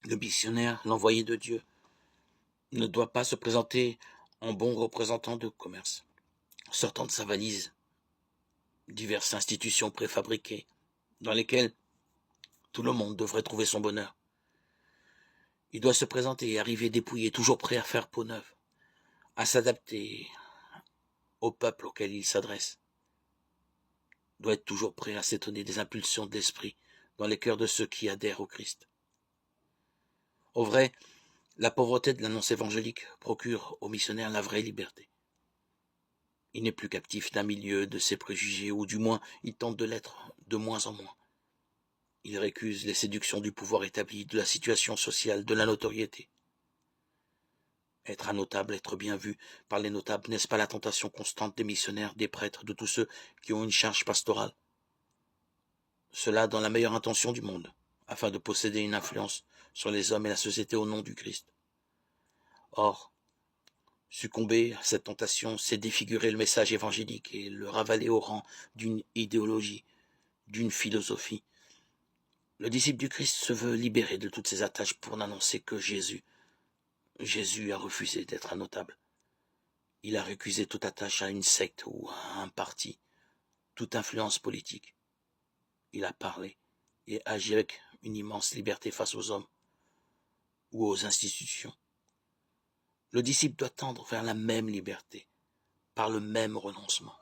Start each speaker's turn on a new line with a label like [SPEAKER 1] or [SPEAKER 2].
[SPEAKER 1] Le missionnaire, l'envoyé de Dieu, ne doit pas se présenter en bon représentant de commerce, sortant de sa valise diverses institutions préfabriquées dans lesquelles tout le monde devrait trouver son bonheur. Il doit se présenter et arriver dépouillé, toujours prêt à faire peau neuve, à s'adapter au peuple auquel il s'adresse. Il doit être toujours prêt à s'étonner des impulsions de l'esprit dans les cœurs de ceux qui adhèrent au Christ. Au vrai, la pauvreté de l'annonce évangélique procure aux missionnaires la vraie liberté. Il n'est plus captif d'un milieu de ses préjugés, ou du moins il tente de l'être de moins en moins. Il récuse les séductions du pouvoir établi, de la situation sociale, de la notoriété. Être un notable, être bien vu par les notables, n'est-ce pas la tentation constante des missionnaires, des prêtres, de tous ceux qui ont une charge pastorale? Cela dans la meilleure intention du monde, afin de posséder une influence sur les hommes et la société au nom du Christ. Or, succomber à cette tentation, c'est défigurer le message évangélique et le ravaler au rang d'une idéologie, d'une philosophie. Le disciple du Christ se veut libéré de toutes ses attaches pour n'annoncer que Jésus. Jésus a refusé d'être un notable. Il a récusé toute attache à une secte ou à un parti, toute influence politique. Il a parlé et agi avec une immense liberté face aux hommes ou aux institutions. Le disciple doit tendre vers la même liberté, par le même renoncement.